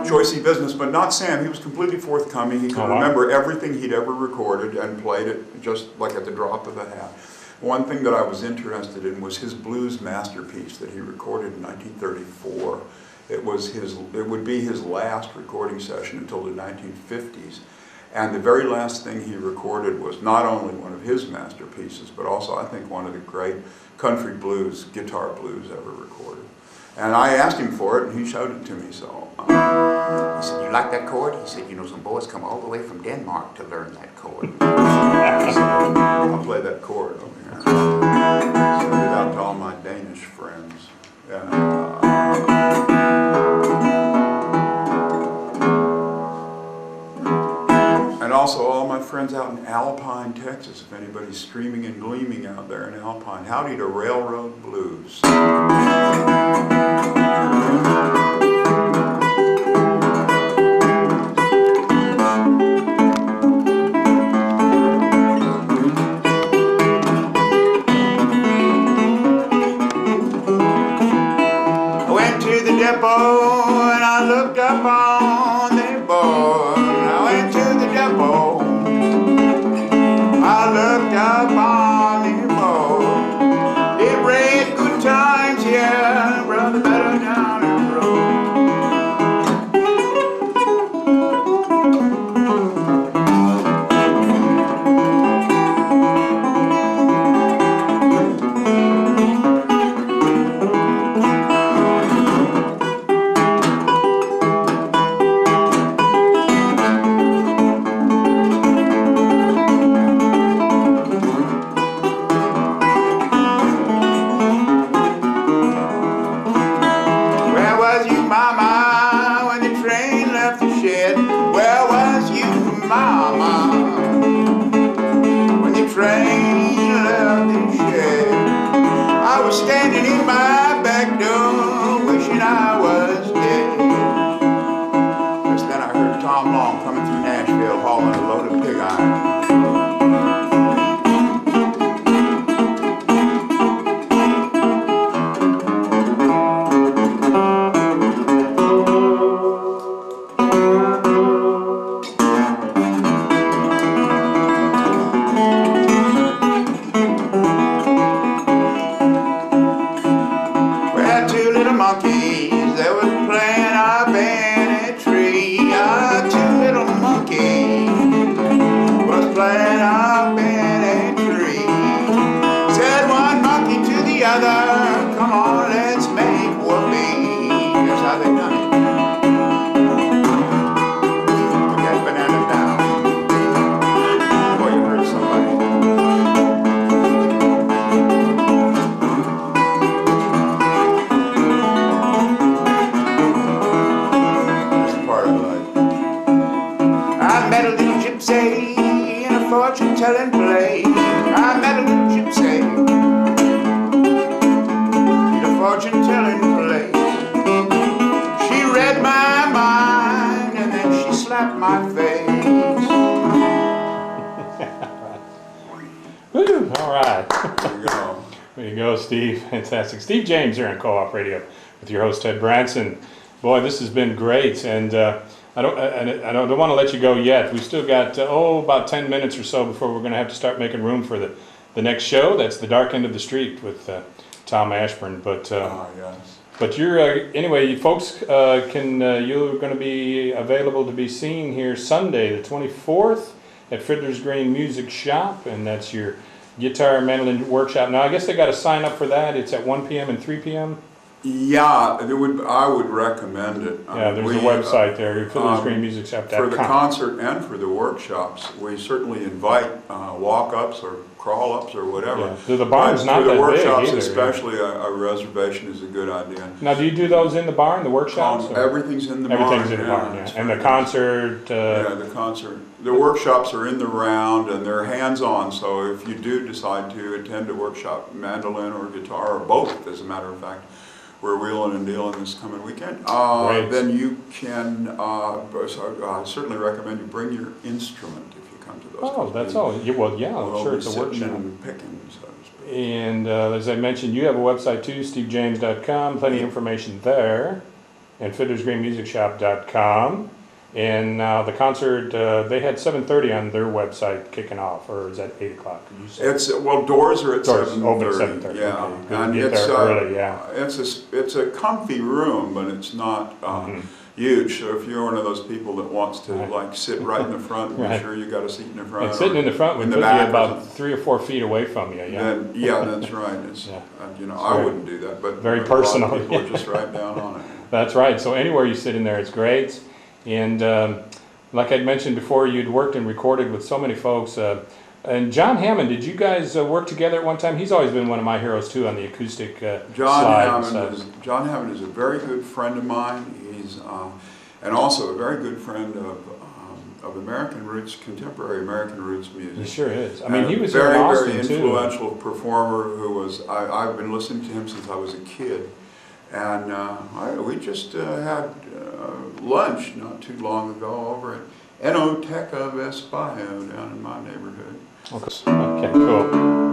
choicey business, but not Sam. He was completely forthcoming. He could remember everything he'd ever recorded and played it just like at the drop of a hat. One thing that I was interested in was his blues masterpiece that he recorded in 1934. It would be his last recording session until the 1950s. And the very last thing he recorded was not only one of his masterpieces, but also I think one of the great country blues, guitar blues ever recorded. And I asked him for it, and he showed it to me, so. He said, "You like that chord?" He said, "You know, some boys come all the way from Denmark to learn that chord." I'll play that chord over here. Send it out to all my Danish friends. And also all my friends out in Alpine, Texas, if anybody's streaming and gleaming out there in Alpine. Howdy to Railroad Blues. I went to the depot and I looked up on the board. I went to the depot, I looked up on the board. It read good times here, brother, better down the road. Standing in my back door, wishing I was dead. Just then I heard Tom Long coming through Nashville, hauling a load of pig iron. Come on, let's make whoopee. Here's how they done it. Put that banana down. Boy, you hurt somebody. Here's the part I like. I met a little gypsy in a fortune-telling play. I met a little gypsy, fortune-telling play. She read my mind and then she slapped my face. Woo, all right. There you go. There you go, Steve. Fantastic. Steve James here on Co-op Radio with your host, Ted Branson. Boy, this has been great, and I don't want to let you go yet. We've still got, about 10 minutes or so before we're going to have to start making room for the next show. That's The Dark End of the Street with Tom Ashburn, but yes. But you're anyway. You folks you're going to be available to be seen here Sunday, the 24th, at Fiddler's Green Music Shop, and that's your guitar mandolin workshop. Now, I guess they got to sign up for that. It's at 1 p.m. and 3 p.m. Yeah, I would recommend it. Yeah, there's a website there, fiddlersgreenmusicshop.com. For the concert and for the workshops, we certainly invite walk-ups or crawl-ups or whatever. Yeah. The barn's not that big either. For the workshops especially, a reservation is a good idea. Now, do you do those in the barn, the workshops? Everything's in the barn. Everything's in the barn, yeah. And the concert? Yeah, the concert. The workshops are in the round and they're hands-on, so if you do decide to attend a workshop, mandolin or guitar, or both, as a matter of fact, we're wheeling and dealing this coming weekend, then you can, I certainly recommend you bring your instrument if you come to those. Oh, that's all. Well, yeah, I'm sure it's a workshop. And picking, so to speak. And as I mentioned, you have a website too, stevejames.com, plenty of information there. and fiddlersgreenmusicshop.com. And the concert, they had 7:30 on their website kicking off, or is that 8 o'clock? Did you say? It's, well, doors are at Doors 7:30. open at 7:30. Yeah, Okay. Good to and get it's there early, yeah. it's a comfy room, but it's not huge. So if you're one of those people that wants to like sit right in the front, and be Right. sure you got a seat in the front. And sitting in the front would in put the you back or about something. 3 or 4 feet away from you, yeah. Then, yeah, that's right. It's, Yeah. you know, It's I very- wouldn't do that, but very a lot of personal, people are yeah. just right down on it. That's right. So anywhere you sit in there, it's great. And like I'd mentioned before, you'd worked and recorded with so many folks. And John Hammond, did you guys work together at one time? He's always been one of my heroes too on the acoustic John slide. Hammond is a very good friend of mine. He's and also a very good friend of American roots, contemporary American roots music. He sure is. I mean, he was very, here in Austin very too. influential performer who was. I've been listening to him since I was a kid, and we just had lunch not too long ago over at Enoteca Vespaio down in my neighborhood. Okay, cool.